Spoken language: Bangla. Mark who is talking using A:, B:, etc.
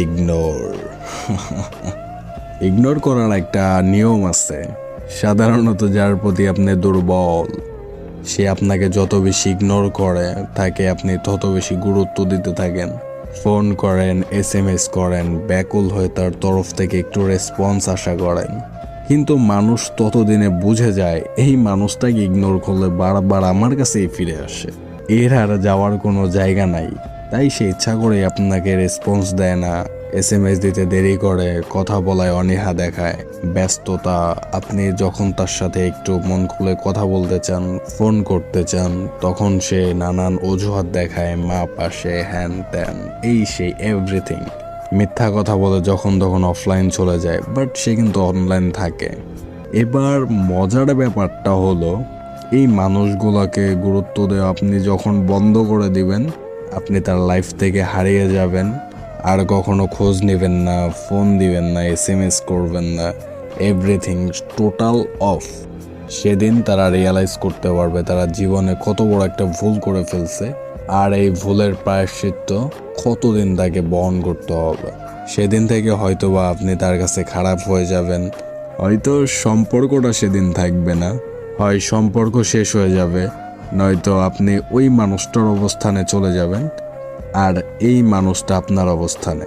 A: ইগনোর। ইগনোর করার একটা নিয়ম আছে। সাধারণত যার প্রতি আপনি দুর্বল, সে আপনাকে যত বেশি ইগনোর করে তাকে আপনি তত বেশি গুরুত্ব দিতে থাকেন। ফোন করেন, SMS করেন, ব্যাকুল হয়ে তার তরফ থেকে একটু রেসপন্স আশা করেন। কিন্তু মানুষ ততদিনে বুঝে যায় এই মানুষটাকে ইগনোর করলে বারবার আমার কাছেই ফিরে আসে, এর আর যাওয়ার কোনো জায়গা নাই। তাই সে ইচ্ছা করে আপনাকে রেসপন্স দেয় না, SMS দিতে দেরি করে, কথা বলায় অনীহা দেখায়, ব্যস্ততা। আপনি যখন তার সাথে একটু মন খুলে কথা বলতে চান, ফোন করতে চান, তখন সে নানান অজুহাত দেখায়, মা পাশে, হ্যান ত্যান, এই সেই এভরিথিং। মিথ্যা কথা বলে যখন তখন অফলাইন চলে যায়, বাট সে কিন্তু অনলাইন থাকে। এবার মজার ব্যাপারটা হলো, এই মানুষগুলোকে গুরুত্ব দেওয়া আপনি যখন বন্ধ করে দিবেন, আপনি তার লাইফ থেকে হারিয়ে যাবেন। আর কখনো খোঁজ নেবেন না, ফোন দিবেন না, SMS করবেন না, এভরিথিং টোটাল অফ। সেদিন তারা রিয়ালাইজ করতে পারবে তারা জীবনে কত বড় একটা ভুল করে ফেলছে, আর এই ভুলের প্রায়শ্চিত্ত কতদিন তাকে বহন করতে হবে। সেদিন থেকে হয়তোবা আপনি তার কাছে খারাপ হয়ে যাবেন, হয়তো সম্পর্কটা সেদিন থাকবে না, হয় সম্পর্ক শেষ হয়ে যাবে, নয়তো আপনি ওই মানুষটার অবস্থানে চলে যাবেন আর এই মানুষটা আপনার অবস্থানে।